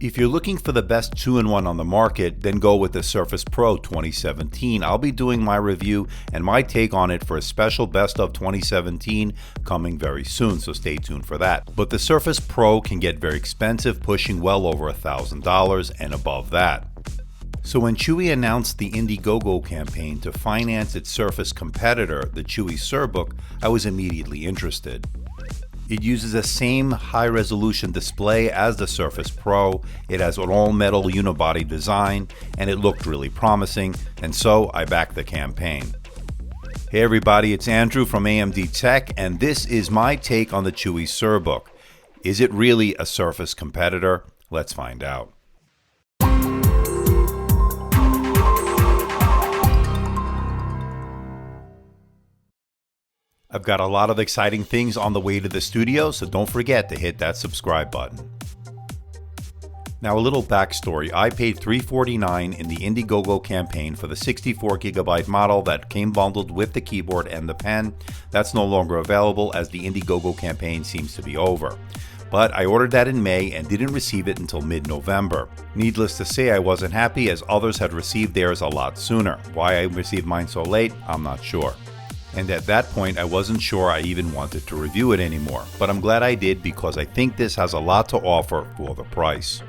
If you're looking for the best 2-in-1 on the market, then go with the Surface Pro 2017. I'll be doing my review and my take on it for a special Best of 2017 coming very soon, so stay tuned for that. But the Surface Pro can get very expensive, pushing well over $1,000 and above that. So when Chuwi announced the Indiegogo campaign to finance its Surface competitor, the Chuwi SurBook, I was immediately interested. It uses the same high-resolution display as the Surface Pro, it has an all-metal unibody design, and it looked really promising, and so I backed the campaign. Hey everybody, it's Andrew from AMDtech, and this is my take on the Chuwi SurBook. Is it really a Surface competitor? Let's find out. I've got a lot of exciting things on the way to the studio, so don't forget to hit that subscribe button. Now a little backstory. I paid $349 in the Indiegogo campaign for the 64GB model that came bundled with the keyboard and the pen. That's no longer available as the Indiegogo campaign seems to be over. But I ordered that in May and didn't receive it until mid-November. Needless to say, I wasn't happy as others had received theirs a lot sooner. Why I received mine so late, I'm not sure. And at that point, I wasn't sure I even wanted to review it anymore. But I'm glad I did because I think this has a lot to offer for the price.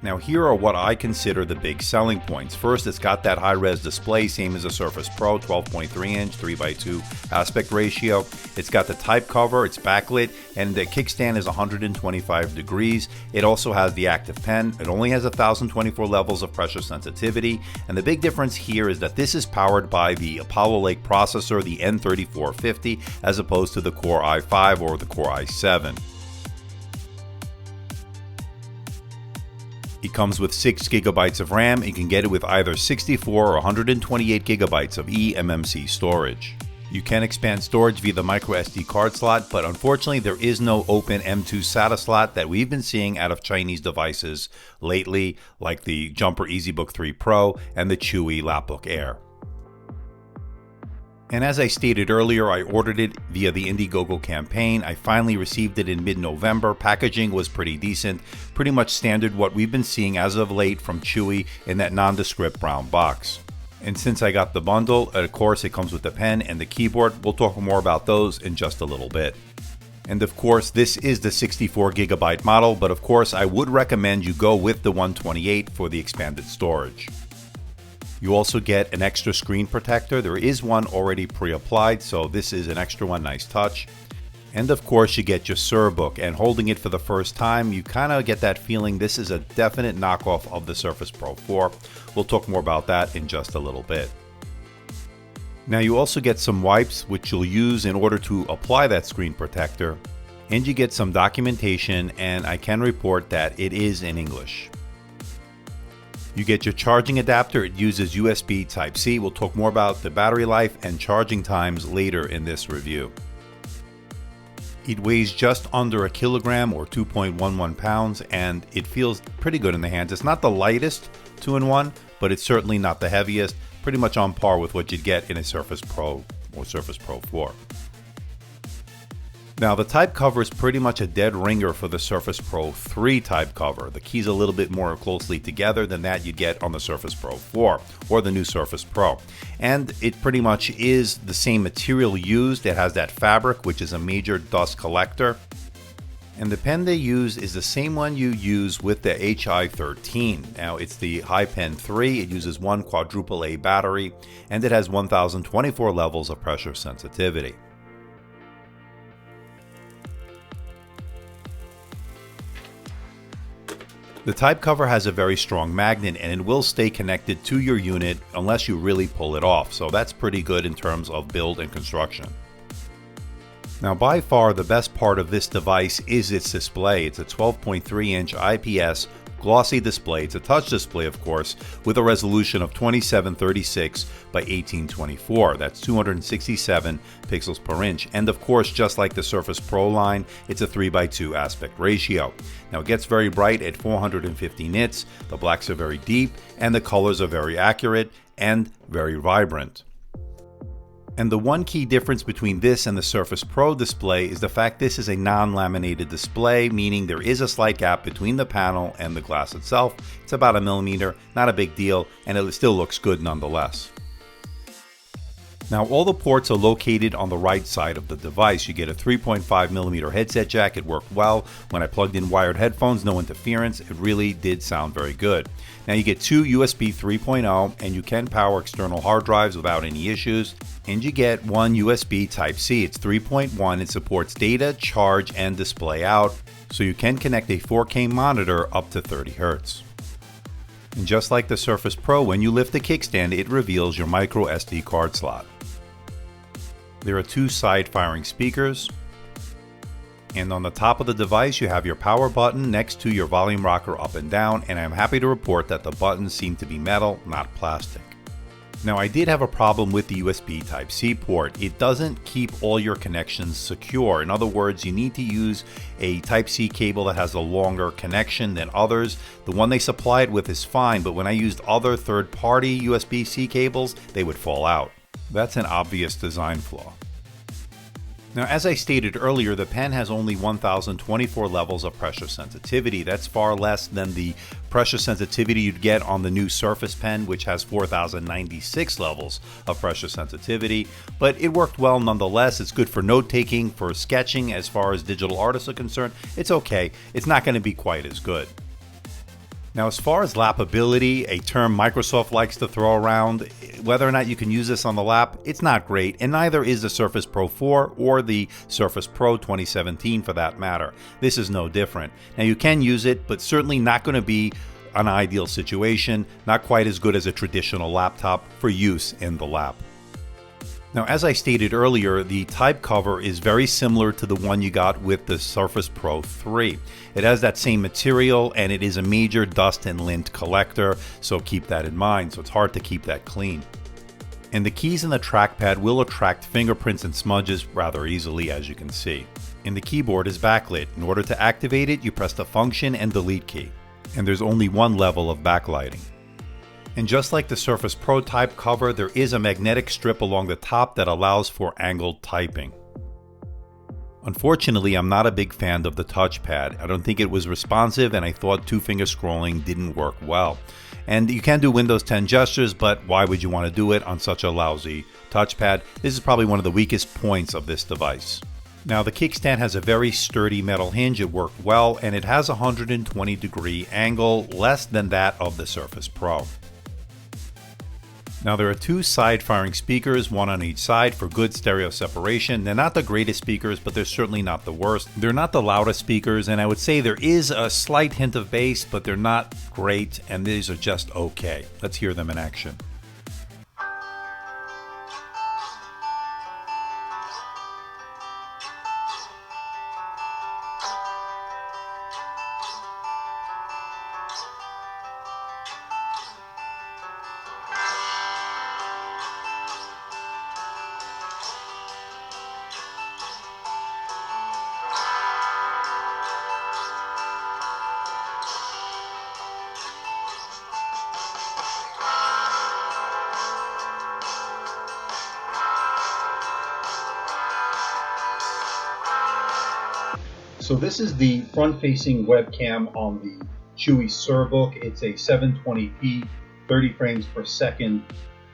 Now here are what I consider the big selling points. First, it's got that high-res display, same as the Surface Pro, 12.3-inch, 3:2 aspect ratio. It's got the type cover, it's backlit, and the kickstand is 125 degrees. It also has the active pen. It only has 1024 levels of pressure sensitivity, and the big difference here is that this is powered by the Apollo Lake processor, the N3450, as opposed to the Core i5 or the Core i7. It comes with 6GB of RAM. You can get it with either 64 or 128GB of eMMC storage. You can expand storage via the microSD card slot, but unfortunately there is no open M2 SATA slot that we've been seeing out of Chinese devices lately, like the Jumper EasyBook 3 Pro and the Chuwi Lapbook Air. And as I stated earlier, I ordered it via the Indiegogo campaign. I finally received it in mid-November. Packaging was pretty decent, pretty much standard what we've been seeing as of late from Chuwi in that nondescript brown box. And since I got the bundle, of course it comes with the pen and the keyboard. We'll talk more about those in just a little bit. And of course, this is the 64GB model, but of course I would recommend you go with the 128 for the expanded storage. You also get an extra screen protector. There is one already pre-applied, so this is an extra one, nice touch. And of course you get your SurBook, and holding it for the first time, you kind of get that feeling this is a definite knockoff of the Surface Pro 4. We'll talk more about that in just a little bit. Now you also get some wipes which you'll use in order to apply that screen protector, and you get some documentation, and I can report that it is in English. You get your charging adapter. It uses USB Type-C. We'll talk more about the battery life and charging times later in this review. It weighs just under a kilogram or 2.11 pounds, and it feels pretty good in the hands. It's not the lightest 2-in-1, but it's certainly not the heaviest, pretty much on par with what you'd get in a Surface Pro or Surface Pro 4. Now the type cover is pretty much a dead ringer for the Surface Pro 3 type cover. The keys a little bit more closely together than that you'd get on the Surface Pro 4 or the new Surface Pro. And it pretty much is the same material used. It has that fabric, which is a major dust collector. And the pen they use is the same one you use with the HI13. Now it's the Hi Pen 3. It uses one quadruple A battery, and it has 1024 levels of pressure sensitivity. The type cover has a very strong magnet, and it will stay connected to your unit unless you really pull it off, so that's pretty good in terms of build and construction. Now by far the best part of this device is its display. It's a 12.3-inch IPS glossy display. It's a touch display, of course, with a resolution of 2736 by 1824. That's 267 pixels per inch. And of course, just like the Surface Pro line, it's a 3:2 aspect ratio. Now it gets very bright at 450 nits, the blacks are very deep, and the colors are very accurate and very vibrant. And the one key difference between this and the Surface Pro display is the fact this is a non-laminated display, meaning there is a slight gap between the panel and the glass itself. It's about 1 millimeter, not a big deal, and it still looks good nonetheless. Now all the ports are located on the right side of the device. You get a 3.5mm headset jack. It worked well. When I plugged in wired headphones, no interference. It really did sound very good. Now you get two USB 3.0 and you can power external hard drives without any issues. And you get one USB Type-C. It's 3.1. It supports data, charge, and display out. So you can connect a 4K monitor up to 30 Hz. And just like the Surface Pro, when you lift the kickstand, it reveals your micro SD card slot. There are two side-firing speakers, and on the top of the device you have your power button next to your volume rocker up and down, and I'm happy to report that the buttons seem to be metal, not plastic. Now I did have a problem with the USB Type-C port. It doesn't keep all your connections secure. In other words, you need to use a Type-C cable that has a longer connection than others. The one they supplied with is fine, but when I used other third-party USB-C cables, they would fall out. That's an obvious design flaw. Now, as I stated earlier, the pen has only 1024 levels of pressure sensitivity. That's far less than the pressure sensitivity you'd get on the new Surface Pen, which has 4096 levels of pressure sensitivity. But it worked well nonetheless. It's good for note-taking, for sketching. As far as digital artists are concerned, it's okay. It's not going to be quite as good. Now, as far as lapability, a term Microsoft likes to throw around, whether or not you can use this on the lap, it's not great, and neither is the Surface Pro 4 or the Surface Pro 2017 for that matter. This is no different. Now, you can use it, but certainly not going to be an ideal situation, not quite as good as a traditional laptop for use in the lap. Now, as I stated earlier, the type cover is very similar to the one you got with the Surface Pro 3. It has that same material and it is a major dust and lint collector, so keep that in mind. So it's hard to keep that clean. And the keys and the trackpad will attract fingerprints and smudges rather easily, as you can see. And the keyboard is backlit. In order to activate it, you press the Function and Delete key. And there's only one level of backlighting. And just like the Surface Pro type cover, there is a magnetic strip along the top that allows for angled typing. Unfortunately, I'm not a big fan of the touchpad. I don't think it was responsive, and I thought two-finger scrolling didn't work well. And you can do Windows 10 gestures, but why would you want to do it on such a lousy touchpad? This is probably one of the weakest points of this device. Now, the kickstand has a very sturdy metal hinge. It worked well, and it has a 120-degree angle, less than that of the Surface Pro. Now, there are two side-firing speakers, one on each side for good stereo separation. They're not the greatest speakers, but they're certainly not the worst. They're not the loudest speakers, and I would say there is a slight hint of bass, but they're not great, and these are just okay. Let's hear them in action. So this is the front-facing webcam on the Chuwi SurBook. It's a 720p, 30 frames per second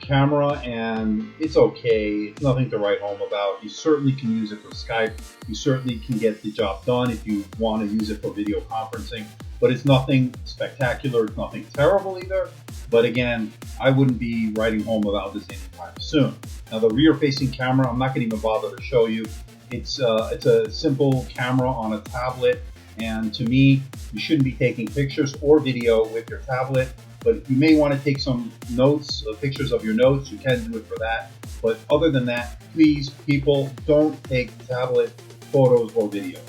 camera, and it's okay. It's nothing to write home about. You certainly can use it for Skype. You certainly can get the job done if you want to use it for video conferencing, but it's nothing spectacular. It's nothing terrible either. But again, I wouldn't be writing home about this anytime soon. Now, the rear-facing camera, I'm not going to even bother to show you. It's a simple camera on a tablet, and to me, you shouldn't be taking pictures or video with your tablet. But if you may want to take some notes, pictures of your notes, you can do it for that. But other than that, please, people, don't take tablet photos or videos.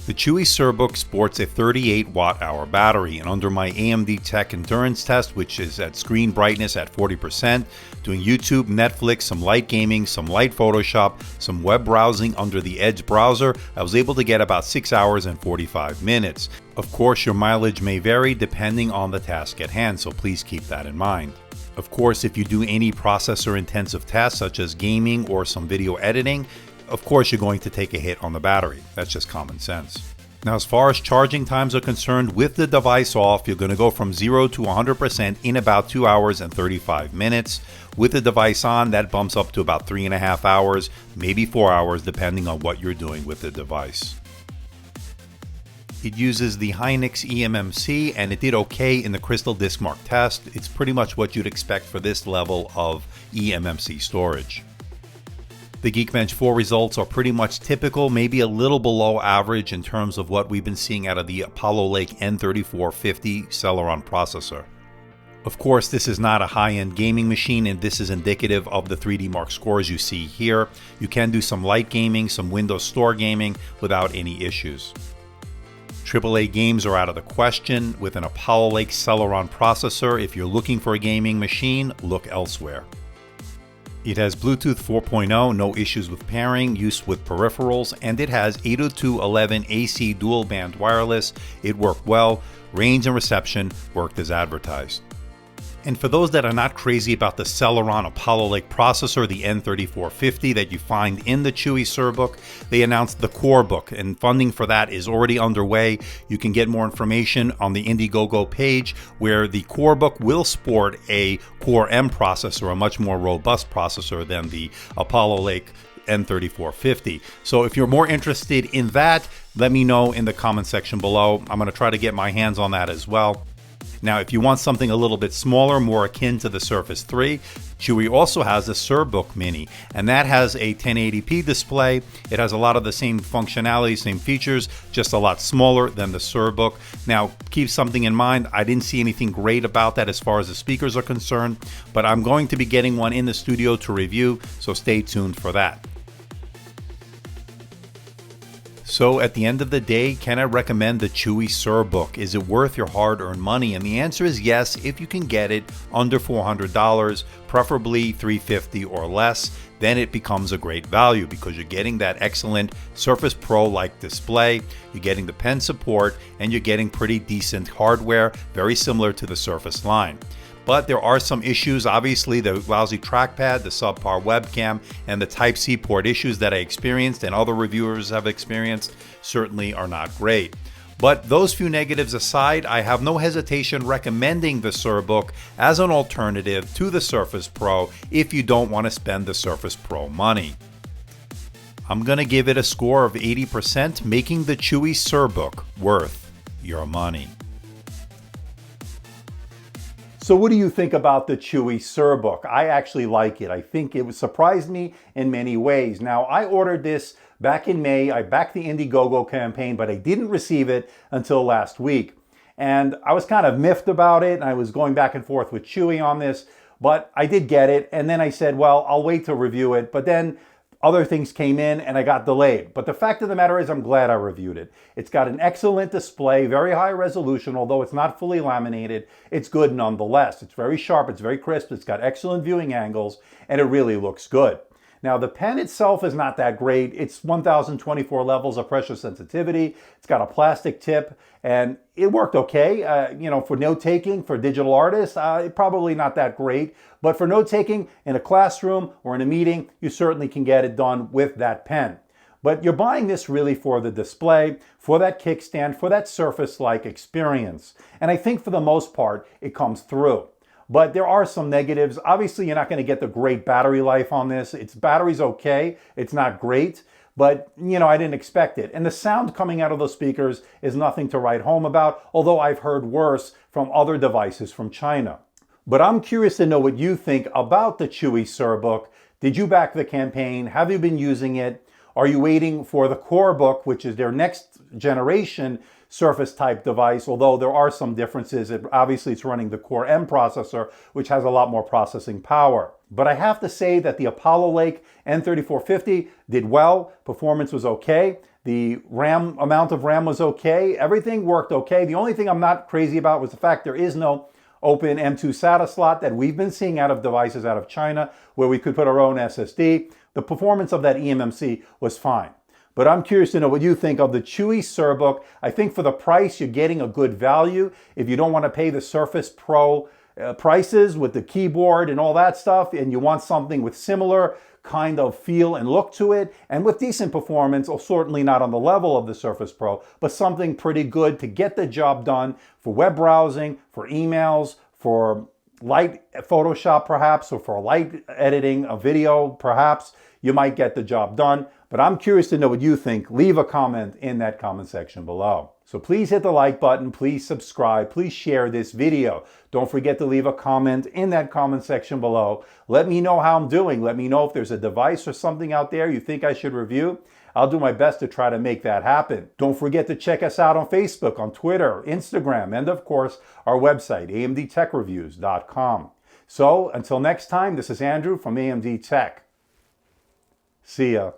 The Chuwi SurBook sports a 38 watt-hour battery, and under my AMDtech endurance test, which is at screen brightness at 40%, doing YouTube, Netflix, some light gaming, some light Photoshop, some web browsing under the Edge browser, I was able to get about 6 hours and 45 minutes. Of course, your mileage may vary depending on the task at hand, so please keep that in mind. Of course, if you do any processor intensive tasks such as gaming or some video editing, of course you're going to take a hit on the battery. That's just common sense. Now, as far as charging times are concerned, with the device off, you're going to go from 0 to 100% in about 2 hours and 35 minutes. With the device on, that bumps up to about 3.5 hours, maybe 4 hours, depending on what you're doing with the device. It uses the Hynix eMMC, and it did okay in the Crystal Disk Mark test. It's pretty much what you'd expect for this level of eMMC storage. The Geekbench 4 results are pretty much typical, maybe a little below average in terms of what we've been seeing out of the Apollo Lake N3450 Celeron processor. Of course, this is not a high-end gaming machine, and this is indicative of the 3D Mark scores you see here. You can do some light gaming, some Windows Store gaming without any issues. AAA games are out of the question. With an Apollo Lake Celeron processor, if you're looking for a gaming machine, look elsewhere. It has Bluetooth 4.0, no issues with pairing, use with peripherals, and it has 802.11 AC dual band wireless. It worked well. Range and reception worked as advertised. And for those that are not crazy about the Celeron Apollo Lake processor, the N3450 that you find in the Chuwi SurBook, they announced the Core Book, and funding for that is already underway. You can get more information on the Indiegogo page, where the Core Book will sport a Core M processor, a much more robust processor than the Apollo Lake N3450. So if you're more interested in that, let me know in the comment section below. I'm going to try to get my hands on that as well. Now, if you want something a little bit smaller, more akin to the Surface 3, Chuwi also has the SurBook Mini, and that has a 1080p display. It has a lot of the same functionality, same features, just a lot smaller than the SurBook. Now, keep something in mind, I didn't see anything great about that as far as the speakers are concerned, but I'm going to be getting one in the studio to review, so stay tuned for that. So at the end of the day, can I recommend the Chuwi SurBook? Is it worth your hard-earned money? And the answer is yes, if you can get it under $400, preferably $350 or less, then it becomes a great value because you're getting that excellent Surface Pro-like display, you're getting the pen support, and you're getting pretty decent hardware, very similar to the Surface line. But there are some issues, obviously the lousy trackpad, the subpar webcam, and the Type-C port issues that I experienced and other reviewers have experienced certainly are not great. But those few negatives aside, I have no hesitation recommending the SurBook as an alternative to the Surface Pro if you don't want to spend the Surface Pro money. I'm going to give it a score of 80%, making the Chuwi SurBook worth your money. So what do you think about the Chuwi SurBook? I actually like it. I think it surprised me in many ways. Now, I ordered this back in May. I backed the Indiegogo campaign, but I didn't receive it until last week. And I was kind of miffed about it, and I was going back and forth with Chuwi on this, but I did get it. And then I said, well, I'll wait to review it. But then other things came in and I got delayed. But the fact of the matter is I'm glad I reviewed it. It's got an excellent display, very high resolution, although it's not fully laminated, it's good nonetheless. It's very sharp, it's very crisp, it's got excellent viewing angles, and it really looks good. Now the pen itself is not that great. It's 1024 levels of pressure sensitivity. It's got a plastic tip and it worked okay. For note-taking, for digital artists, probably not that great. But for note-taking in a classroom or in a meeting, you certainly can get it done with that pen. But you're buying this really for the display, for that kickstand, for that Surface-like experience. And I think for the most part, it comes through. But there are some negatives. Obviously, you're not going to get the great battery life on this. Its battery's okay. It's not great. But, I didn't expect it. And the sound coming out of those speakers is nothing to write home about, although I've heard worse from other devices from China. But I'm curious to know what you think about the Chuwi SurBook. Did you back the campaign? Have you been using it? Are you waiting for the Core Book, which is their next generation Surface type device, although there are some differences. Obviously, it's running the Core M processor, which has a lot more processing power. But I have to say that the Apollo Lake N3450 did well. Performance was okay. The amount of RAM was okay. Everything worked okay. The only thing I'm not crazy about was the fact there is no open M2 SATA slot that we've been seeing out of devices out of China where we could put our own SSD. The performance of that eMMC was fine. But I'm curious to know what you think of the Chuwi SurBook. I think for the price, you're getting a good value. If you don't want to pay the Surface Pro prices with the keyboard and all that stuff, and you want something with similar kind of feel and look to it, and with decent performance, or certainly not on the level of the Surface Pro, but something pretty good to get the job done for web browsing, for emails, for light Photoshop perhaps, or for light editing a video perhaps, you might get the job done. But I'm curious to know what you think. Leave a comment in that comment section below. So please hit the like button, please subscribe, please share this video. Don't forget to leave a comment in that comment section below. Let me know how I'm doing. Let me know if there's a device or something out there you think I should review. I'll do my best to try to make that happen. Don't forget to check us out on Facebook, on Twitter, Instagram, and of course, our website, AMDtechreviews.com. So until next time, this is Andrew from AMD Tech. See ya.